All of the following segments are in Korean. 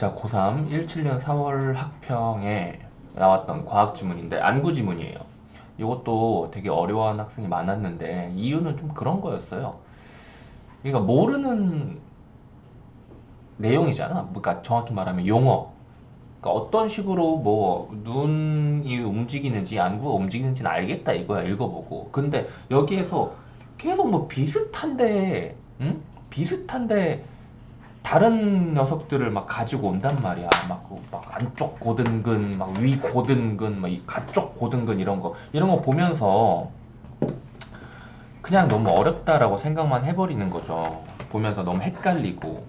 자, 고3 17년 4월 학평에 나왔던 과학 지문인데 안구 지문이에요. 이것도 되게 어려워하는 학생이 많았는데 이유는 좀 그런 거였어요. 그러니까 모르는 내용이잖아. 그러니까 정확히 말하면 용어. 그러니까 어떤 식으로 뭐 눈이 움직이는지 안구가 움직이는지는 알겠다 이거야 읽어보고. 근데 여기에서 계속 뭐 비슷한데, 응? 비슷한데 다른 녀석들을 막 가지고 온단 말이야. 막 안쪽 고등근, 막 위 고등근, 막 이 가쪽 고등근 이런 거 보면서 그냥 너무 어렵다라고 생각만 해버리는 거죠. 보면서 너무 헷갈리고.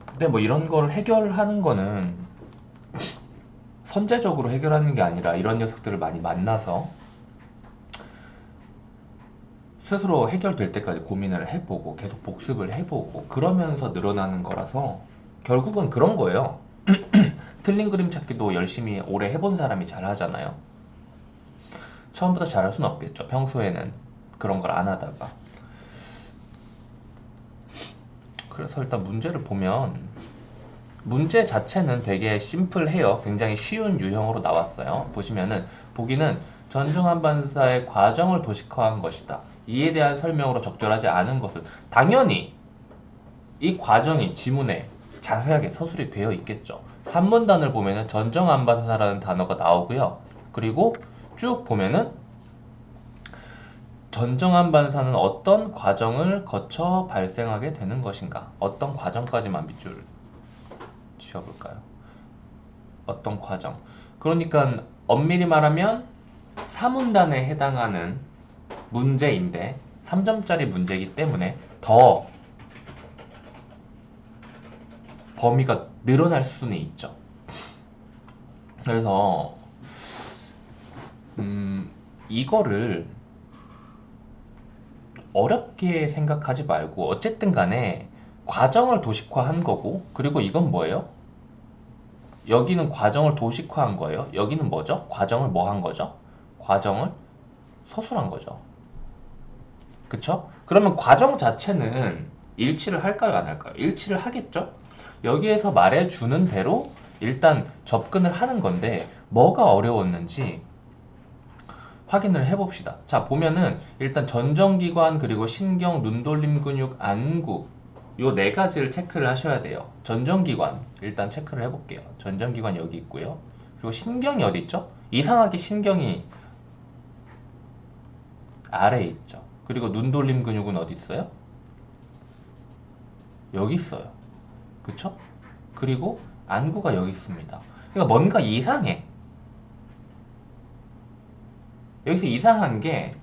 근데 뭐 이런 걸 해결하는 거는 선제적으로 해결하는 게 아니라 이런 녀석들을 많이 만나서 스스로 해결될 때까지 고민을 해보고 계속 복습을 해보고 그러면서 늘어나는 거라서 결국은 그런 거예요. 틀린 그림 찾기도 열심히 오래 해본 사람이 잘 하잖아요. 처음부터 잘할 수는 없겠죠. 평소에는 그런 걸 안 하다가. 그래서 일단 문제를 보면 문제 자체는 되게 심플해요. 굉장히 쉬운 유형으로 나왔어요. 보시면은 보기는 전중한 반사의 과정을 도식화한 것이다. 이에 대한 설명으로 적절하지 않은 것은 당연히 이 과정이 지문에 자세하게 서술이 되어 있겠죠. 산문단을 보면은 전정안반사라는 단어가 나오고요. 그리고 쭉 보면은 전정안반사는 어떤 과정을 거쳐 발생하게 되는 것인가? 어떤 과정까지만 밑줄 지어볼까요? 어떤 과정. 그러니까 엄밀히 말하면 사문단에 해당하는 문제인데 3점짜리 문제이기 때문에 더 범위가 늘어날 수는 있죠. 그래서 이거를 어렵게 생각하지 말고 어쨌든 간에 과정을 도식화한 거고 그리고 이건 뭐예요? 여기는 과정을 도식화한 거예요. 여기는 뭐죠? 과정을 뭐 한 거죠? 과정을 서술한 거죠. 그쵸? 그러면 과정 자체는 일치를 할까요? 안 할까요? 일치를 하겠죠? 여기에서 말해주는 대로 일단 접근을 하는 건데 뭐가 어려웠는지 확인을 해봅시다. 자, 보면은 일단 전정기관 그리고 신경, 눈돌림 근육, 안구 요 네 가지를 체크를 하셔야 돼요. 전정기관 일단 체크를 해볼게요. 전정기관 여기 있고요. 그리고 신경이 어디 있죠? 이상하게 신경이 아래에 있죠. 그리고 눈돌림 근육은 어디 있어요? 여기 있어요. 그쵸? 그리고 안구가 여기 있습니다. 그러니까 뭔가 이상해. 여기서 이상한 게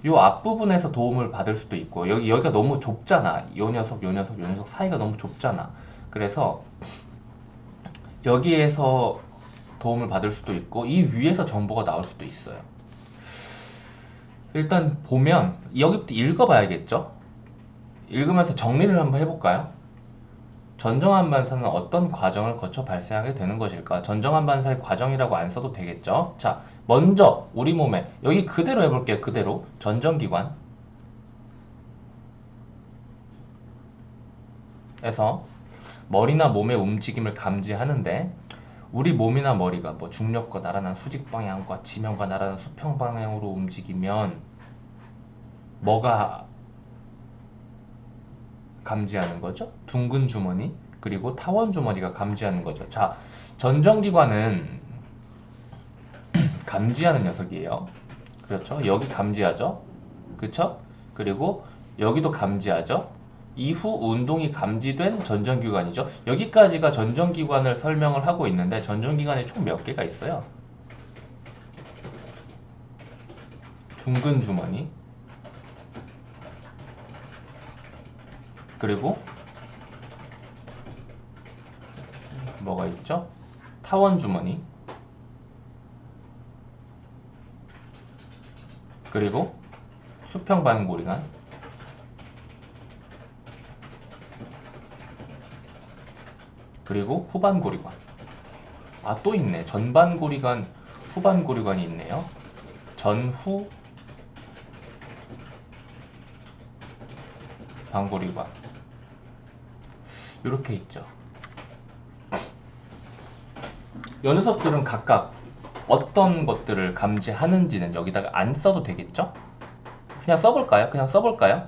요 앞부분에서 도움을 받을 수도 있고 여기가 너무 좁잖아. 요 녀석 요 녀석 요 녀석 사이가 너무 좁잖아. 그래서 여기에서 도움을 받을 수도 있고 이 위에서 정보가 나올 수도 있어요. 일단 보면 여기부터 읽어봐야겠죠? 읽으면서 정리를 한번 해볼까요? 전정한 반사는 어떤 과정을 거쳐 발생하게 되는 것일까? 전정한 반사의 과정이라고 안 써도 되겠죠? 자, 먼저 우리 몸에 여기 그대로 해볼게요. 그대로 전정기관에서 머리나 몸의 움직임을 감지하는데 우리 몸이나 머리가 뭐 중력과 나란한 수직 방향과 지면과 나란한 수평 방향으로 움직이면 뭐가 감지하는 거죠? 둥근 주머니 그리고 타원 주머니가 감지하는 거죠. 자, 전정기관은 감지하는 녀석이에요. 그렇죠? 여기 감지하죠? 그렇죠? 그리고 여기도 감지하죠? 이후 운동이 감지된 전정기관이죠. 여기까지가 전정기관을 설명을 하고 있는데 전정기관이 총 몇 개가 있어요? 둥근 주머니 그리고 뭐가 있죠? 타원 주머니 그리고 수평 반고리관 그리고 후반 고리관. 아, 또 있네. 전반 고리관, 후반 고리관이 있네요. 전후 반고리관. 이렇게 있죠. 이 녀석들은 각각 어떤 것들을 감지하는지는 여기다가 안 써도 되겠죠? 그냥 써볼까요? 그냥 써볼까요?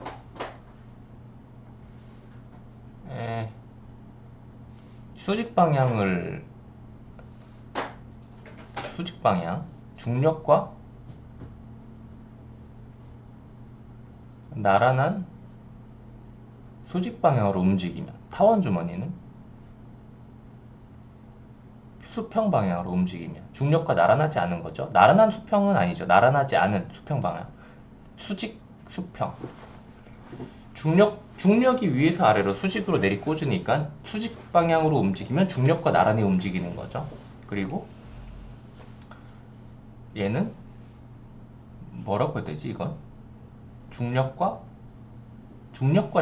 수직 방향, 중력과 나란한 수직 방향으로 움직이면 타원 주머니는 수평 방향으로 움직이면 중력과 나란하지 않은 거죠. 나란한 수평은 아니죠. 나란하지 않은 수평 방향. 수직, 수평. 중력이 위에서 아래로 수직으로 내리꽂으니까 수직 방향으로 움직이면 중력과 나란히 움직이는 거죠. 그리고 얘는 뭐라고 해야 되지, 이건? 중력과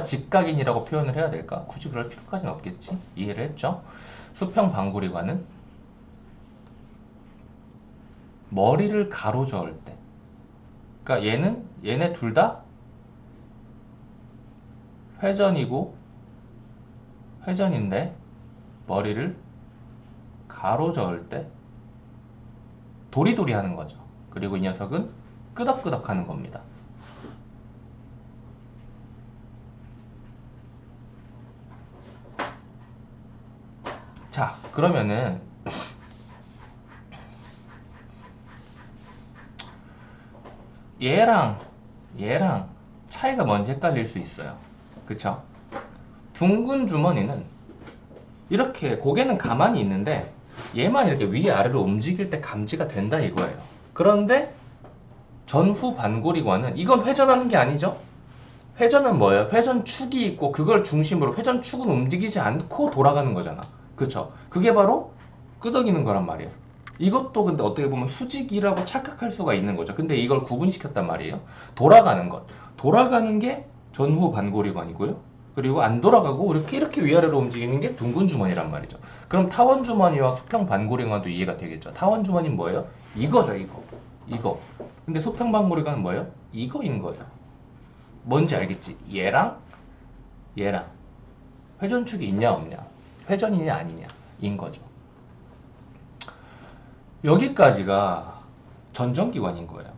직각인이라고 표현을 해야 될까? 굳이 그럴 필요까지는 없겠지. 이해를 했죠? 수평 방고리관은 머리를 가로저을 때, 그러니까 얘네 둘 다 회전인데 머리를 가로저을 때 도리도리 하는 거죠. 그리고 이 녀석은 끄덕끄덕 하는 겁니다. 자, 그러면은 얘랑 차이가 뭔지 헷갈릴 수 있어요. 그쵸? 둥근 주머니는 이렇게 고개는 가만히 있는데 얘만 이렇게 위아래로 움직일 때 감지가 된다 이거예요. 그런데 전후 반고리관은 이건 회전하는 게 아니죠? 회전은 뭐예요? 회전축이 있고 그걸 중심으로 회전축은 움직이지 않고 돌아가는 거잖아. 그쵸? 그게 바로 끄덕이는 거란 말이에요. 이것도 근데 어떻게 보면 수직이라고 착각할 수가 있는 거죠. 근데 이걸 구분시켰단 말이에요. 돌아가는 것. 돌아가는 게 전후 반고리관이고요. 그리고 안 돌아가고 이렇게 위아래로 움직이는 게 둥근 주머니란 말이죠. 그럼 타원 주머니와 수평 반고리관도 이해가 되겠죠. 타원 주머니는 뭐예요? 이거죠, 이거. 근데 수평 반고리관은 뭐예요? 이거인 거예요. 뭔지 알겠지? 얘랑 회전축이 있냐 없냐, 회전이냐 아니냐 인 거죠. 여기까지가 전정기관인 거예요.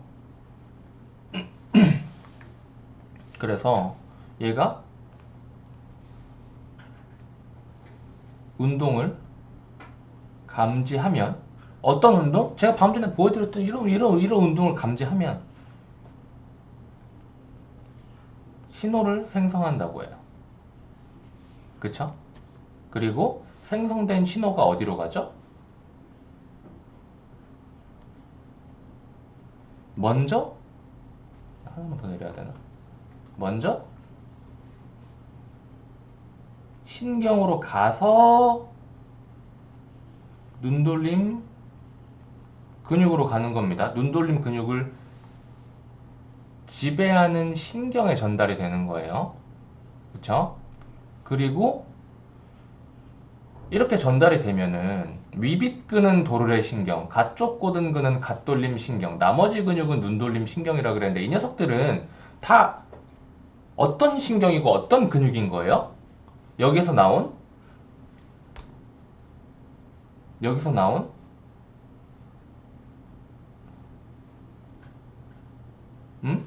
그래서 얘가 운동을 감지하면, 어떤 운동? 제가 방금 전에 보여드렸던 이런 운동을 감지하면 신호를 생성한다고 해요. 그쵸? 그리고 생성된 신호가 어디로 가죠? 먼저 하나만 더 내려야 되나? 먼저 신경으로 가서 눈돌림 근육으로 가는 겁니다. 눈돌림 근육을 지배하는 신경에 전달이 되는 거예요. 그쵸? 그리고 이렇게 전달이 되면은 위빗근은 도르래 신경, 가쪽 고등근은 갓돌림 신경, 나머지 근육은 눈돌림 신경이라 그랬는데 이 녀석들은 다 어떤 신경이고 어떤 근육인 거예요? 여기서 나온 음?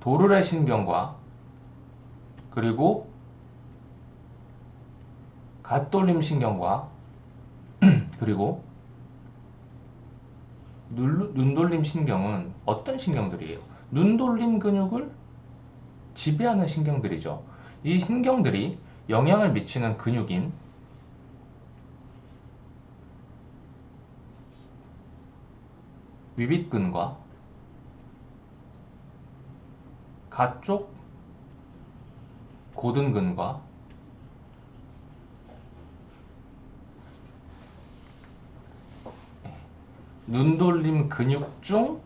도르래 신경과 그리고 갓돌림 신경과 그리고 눈돌림 신경은 어떤 신경들이에요? 눈돌림 근육을 지배하는 신경들이죠. 이 신경들이 영향을 미치는 근육인 위빗근과 가쪽 고등근과 눈돌림 근육 중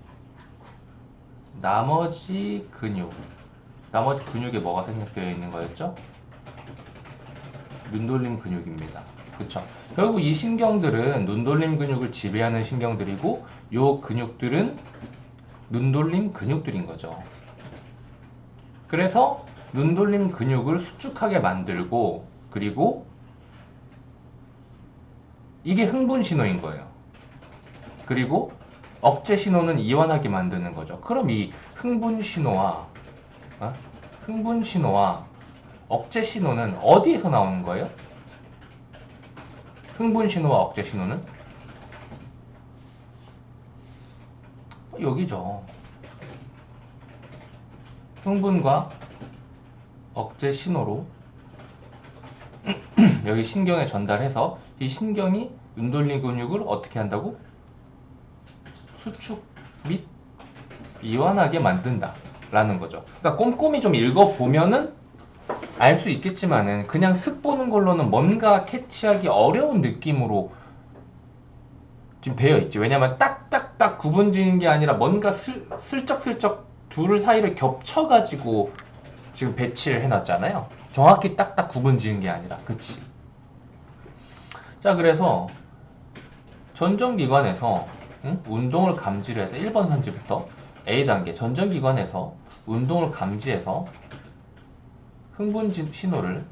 나머지 근육에 뭐가 생략되어 있는 거였죠? 눈돌림 근육입니다. 그쵸? 결국 이 신경들은 눈돌림 근육을 지배하는 신경들이고 요 근육들은 눈돌림 근육들인 거죠. 그래서 눈돌림 근육을 수축하게 만들고, 그리고 이게 흥분 신호인 거예요. 그리고 억제 신호는 이완하게 만드는 거죠. 그럼 이 흥분 신호와 흥분 신호와 억제 신호는 어디에서 나오는 거예요? 흥분 신호와 억제 신호는 여기죠. 흥분과 억제 신호로 여기 신경에 전달해서 이 신경이 눈돌림 근육을 어떻게 한다고? 수축 및 이완하게 만든다 라는 거죠. 그러니까 꼼꼼히 좀 읽어보면은 알 수 있겠지만은 그냥 쓱 보는 걸로는 뭔가 캐치하기 어려운 느낌으로 지금 되어 있지. 왜냐면 딱딱딱 구분 지는 게 아니라 뭔가 슬쩍슬쩍 둘 사이를 겹쳐가지고 지금 배치를 해놨잖아요. 정확히 딱딱 구분 지은 게 아니라. 그치? 자, 그래서 전정기관에서 운동을 감지를 해서 1번 선지부터 A단계 전정기관에서 운동을 감지해서 흥분 신호를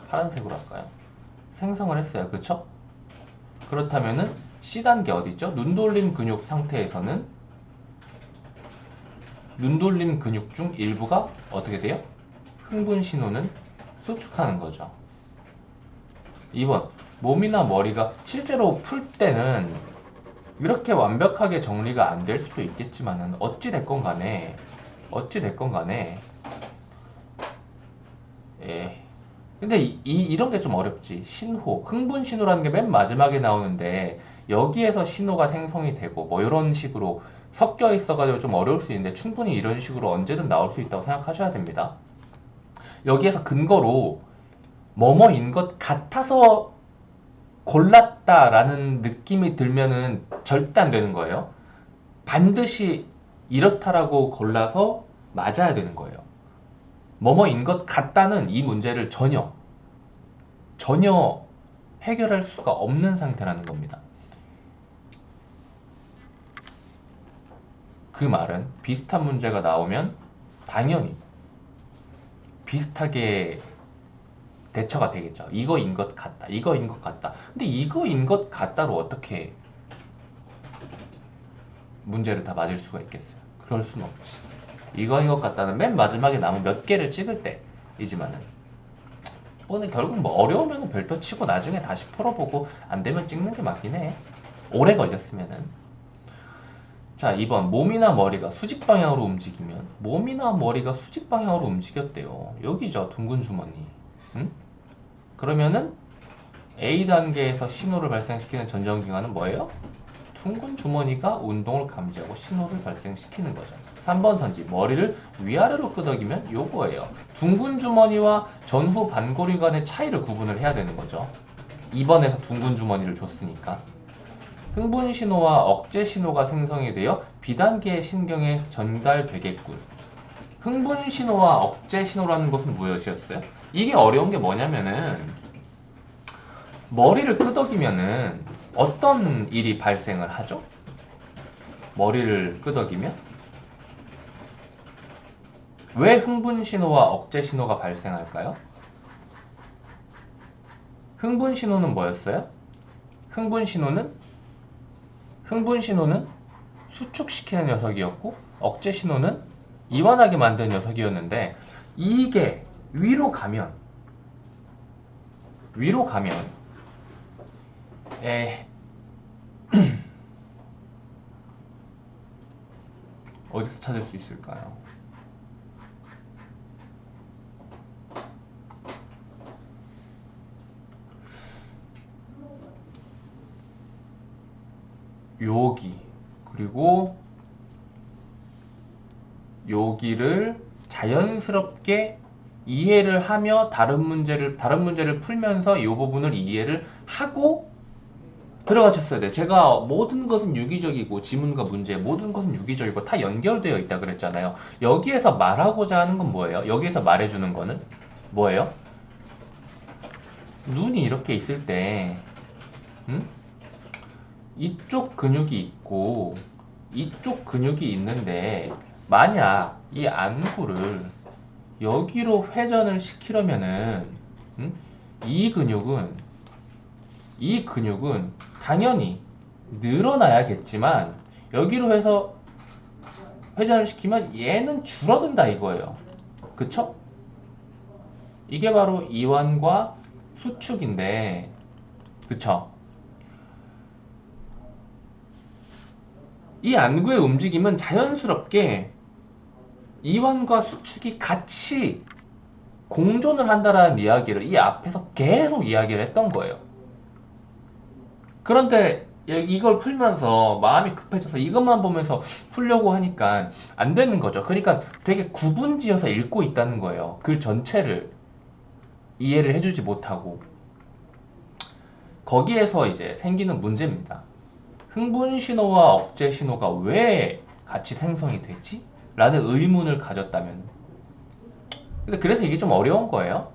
파란색으로 할까요? 생성을 했어요. 그쵸? 그렇다면은 C단계 어디 있죠? 눈돌림 근육 상태에서는 눈돌림 근육 중 일부가 어떻게 돼요? 흥분 신호는 수축하는 거죠. 2번 몸이나 머리가 실제로 풀 때는 이렇게 완벽하게 정리가 안 될 수도 있겠지만은 어찌 됐건 간에 예. 근데 이런 게 좀 어렵지. 신호, 흥분 신호라는 게 맨 마지막에 나오는데 여기에서 신호가 생성이 되고 뭐 이런 식으로 섞여 있어가지고 좀 어려울 수 있는데 충분히 이런 식으로 언제든 나올 수 있다고 생각하셔야 됩니다. 여기에서 근거로 뭐뭐인 것 같아서 골랐다라는 느낌이 들면은 절대 안 되는 거예요. 반드시 이렇다라고 골라서 맞아야 되는 거예요. 뭐뭐인 것 같다는 이 문제를 전혀 해결할 수가 없는 상태라는 겁니다. 그 말은 비슷한 문제가 나오면 당연히 비슷하게 대처가 되겠죠. 이거인 것 같다. 이거인 것 같다. 근데 이거인 것 같다로 어떻게 문제를 다 맞을 수가 있겠어요? 그럴 순 없지. 이거인 것 같다는 맨 마지막에 남은 몇 개를 찍을 때이지만은 근데 결국 뭐 어려우면 별표 치고 나중에 다시 풀어보고 안 되면 찍는 게 맞긴 해. 오래 걸렸으면은. 자, 2번 몸이나 머리가 수직 방향으로 움직이면 몸이나 머리가 수직 방향으로 움직였대요. 여기죠, 둥근 주머니. 응? 그러면은 A 단계에서 신호를 발생시키는 전정기관은 뭐예요? 둥근 주머니가 운동을 감지하고 신호를 발생시키는 거죠. 3번 선지 머리를 위아래로 끄덕이면 요거예요. 둥근 주머니와 전후 반고리 간의 차이를 구분을 해야 되는 거죠. 2번에서 둥근 주머니를 줬으니까. 흥분 신호와 억제 신호가 생성이 되어 B단계의 신경에 전달되겠군. 흥분 신호와 억제 신호라는 것은 무엇이었어요? 이게 어려운 게 뭐냐면은 머리를 끄덕이면은 어떤 일이 발생을 하죠? 머리를 끄덕이면? 왜 흥분 신호와 억제 신호가 발생할까요? 흥분 신호는 뭐였어요? 흥분 신호는 수축시키는 녀석이었고 억제 신호는 이완하게 만드는 녀석이었는데 이게 위로 가면 어디서 찾을 수 있을까요? 여기 그리고 여기를 자연스럽게 이해를 하며 다른 문제를 풀면서 이 부분을 이해를 하고 들어가셨어야 돼요. 제가 모든 것은 유기적이고 지문과 문제 모든 것은 유기적이고 다 연결되어 있다 그랬잖아요. 여기에서 말하고자 하는 건 뭐예요? 여기에서 말해주는 거는 뭐예요? 눈이 이렇게 있을 때 이쪽 근육이 있고 이쪽 근육이 있는데 만약 이 안구를 여기로 회전을 시키려면은 이 근육은 당연히 늘어나야겠지만 여기로 해서 회전을 시키면 얘는 줄어든다 이거예요. 그쵸? 이게 바로 이완과 수축인데, 그쵸? 이 안구의 움직임은 자연스럽게 이완과 수축이 같이 공존을 한다라는 이야기를 이 앞에서 계속 이야기를 했던 거예요. 그런데 이걸 풀면서 마음이 급해져서 이것만 보면서 풀려고 하니까 안 되는 거죠. 그러니까 되게 구분지어서 읽고 있다는 거예요. 글 전체를 이해를 해주지 못하고. 거기에서 이제 생기는 문제입니다. 흥분 신호와 억제 신호가 왜 같이 생성이 되지? 라는 의문을 가졌다면. 근데 그래서 이게 좀 어려운 거예요.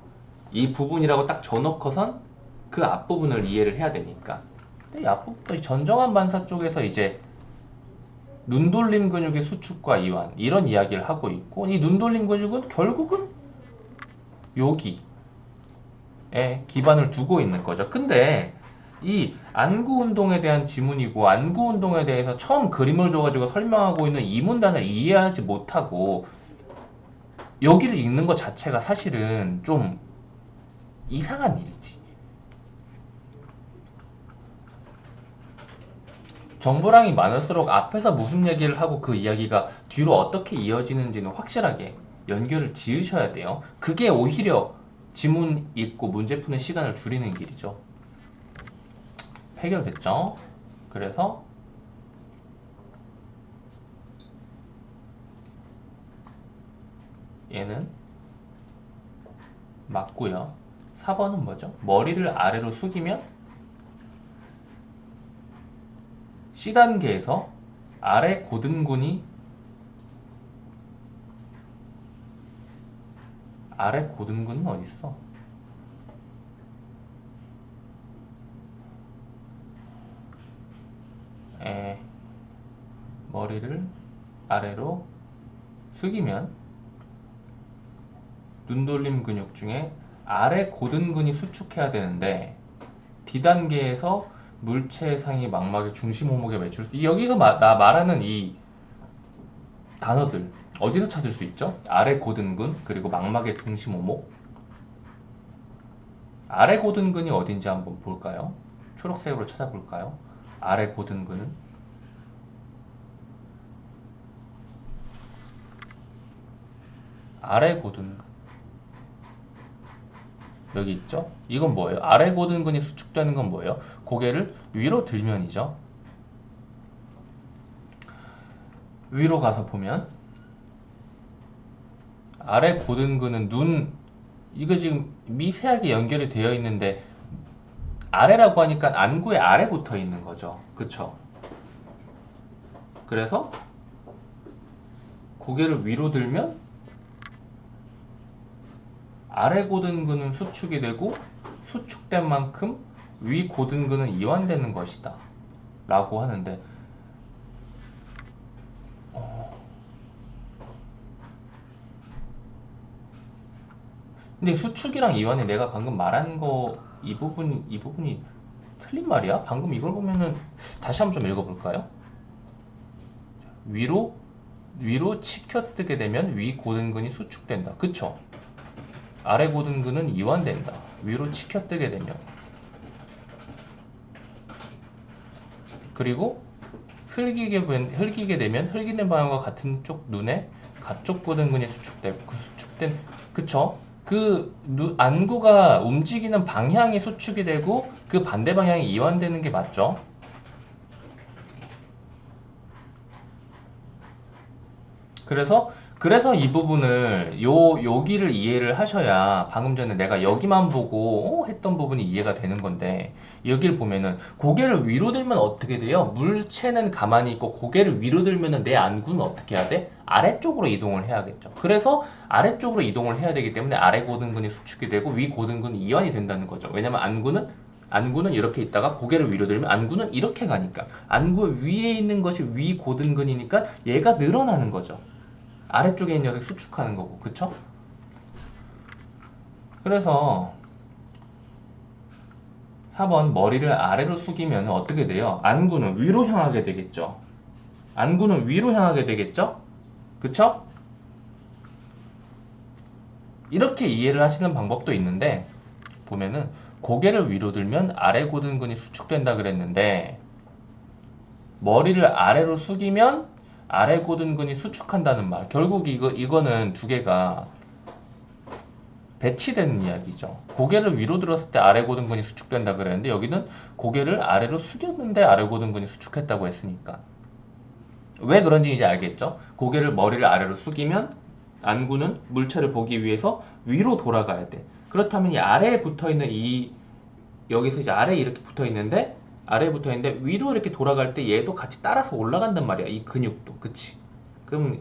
이 부분이라고 딱 줘놓고선 그 앞부분을 이해를 해야 되니까. 근데 이 앞부분, 이 전정한 반사 쪽에서 이제 눈돌림 근육의 수축과 이완, 이런 이야기를 하고 있고, 이 눈돌림 근육은 결국은 여기에 기반을 두고 있는 거죠. 근데 이 안구 운동에 대한 지문이고 안구 운동에 대해서 처음 그림을 줘가지고 설명하고 있는 이 문단을 이해하지 못하고 여기를 읽는 것 자체가 사실은 좀 이상한 일이지. 정보량이 많을수록 앞에서 무슨 얘기를 하고 그 이야기가 뒤로 어떻게 이어지는지는 확실하게 연결을 지으셔야 돼요. 그게 오히려 지문 읽고 문제 푸는 시간을 줄이는 길이죠. 해결됐죠? 그래서 얘는 맞고요. 4번은 뭐죠? 머리를 아래로 숙이면 C단계에서 아래 고등근이 아래 고등근은 어딨어? 머리를 아래로 숙이면 눈돌림 근육 중에 아래 고등근이 수축해야 되는데 D단계에서 물체상이 망막의 중심 호목에 매출 여기서 나 말하는 이 단어들 어디서 찾을 수 있죠? 아래 고등근 그리고 망막의 중심 호목. 아래 고등근이 어딘지 한번 볼까요? 초록색으로 찾아볼까요? 아래 고등근은 아래 고등근 여기 있죠? 이건 뭐예요? 아래 고등근이 수축되는 건 뭐예요? 고개를 위로 들면이죠. 위로 가서 보면 아래 고등근은 눈 이거 지금 미세하게 연결이 되어 있는데 아래라고 하니까 안구의 아래 붙어 있는 거죠. 그쵸? 그래서 고개를 위로 들면 아래 고등근은 수축이 되고 수축된 만큼 위 고등근은 이완되는 것이다 라고 하는데 근데 수축이랑 이완이 내가 방금 말한 거 이 부분이 틀린 말이야? 방금 이걸 보면은 다시 한번 좀 읽어볼까요? 위로 치켜뜨게 되면 위 고등근이 수축된다. 그쵸? 아래 고등근은 이완된다. 위로 치켜뜨게 되면. 그리고 흘기게 되면 흘기는 방향과 같은 쪽 눈에 가쪽 고등근이 수축되고 그 수축된 그쵸? 그 안구가 움직이는 방향이 수축이 되고 그 반대 방향이 이완되는 게 맞죠? 그래서 이 부분을 여기를 이해를 하셔야 방금 전에 내가 여기만 보고 했던 부분이 이해가 되는 건데 여기를 보면은 고개를 위로 들면 어떻게 돼요? 물체는 가만히 있고 고개를 위로 들면은 내 안구는 어떻게 해야 돼? 아래쪽으로 이동을 해야겠죠. 그래서 아래쪽으로 이동을 해야 되기 때문에 아래 고등근이 수축이 되고 위 고등근이 이완이 된다는 거죠. 왜냐면 안구는 안구는 이렇게 있다가 고개를 위로 들면 안구는 이렇게 가니까 안구 위에 있는 것이 위 고등근이니까 얘가 늘어나는 거죠. 아래쪽에 있는 녀석이 수축하는 거고, 그쵸? 그래서 4번 머리를 아래로 숙이면 어떻게 돼요? 안구는 위로 향하게 되겠죠. 안구는 위로 향하게 되겠죠? 그쵸? 이렇게 이해를 하시는 방법도 있는데 보면은 고개를 위로 들면 아래 고등근이 수축된다 그랬는데 머리를 아래로 숙이면 아래 고등근이 수축한다는 말. 결국 이거는 두 개가 배치되는 이야기죠. 고개를 위로 들었을 때 아래 고등근이 수축된다 그랬는데 여기는 고개를 아래로 숙였는데 아래 고등근이 수축했다고 했으니까. 왜 그런지 이제 알겠죠? 머리를 아래로 숙이면 안구는 물체를 보기 위해서 위로 돌아가야 돼. 그렇다면 이 아래에 붙어 있는 여기서 이제 아래에 이렇게 붙어 있는데 아래에 붙어 있는데 위로 이렇게 돌아갈 때 얘도 같이 따라서 올라간단 말이야. 이 근육도. 그치? 그럼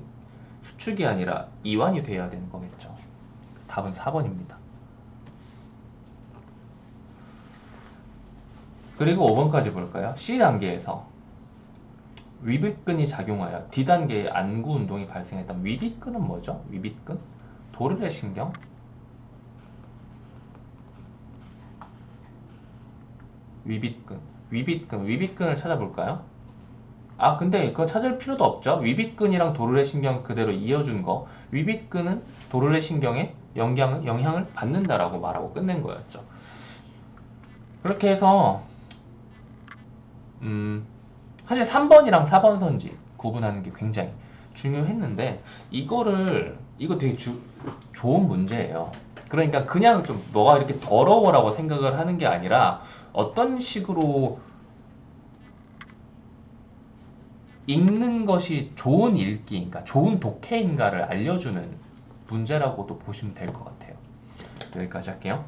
수축이 아니라 이완이 돼야 되는 거겠죠. 답은 4번입니다. 그리고 5번까지 볼까요? C단계에서 위빗근이 작용하여 D단계의 안구 운동이 발생했다면 위빗근은 뭐죠? 위빗근? 도르래 신경? 위빗근을 찾아볼까요? 아, 근데 그거 찾을 필요도 없죠. 위빗근이랑 도르래 신경 그대로 이어준 거. 위빗근은 도르래 신경에 영향을 받는다라고 말하고 끝낸 거였죠. 그렇게 해서 사실 3번이랑 4번 선지 구분하는 게 굉장히 중요했는데 이거 되게 좋은 문제예요. 그러니까 그냥 좀 너가 이렇게 더러워라고 생각을 하는 게 아니라 어떤 식으로 읽는 것이 좋은 읽기인가, 좋은 독해인가를 알려주는 문제라고도 보시면 될 것 같아요. 여기까지 할게요.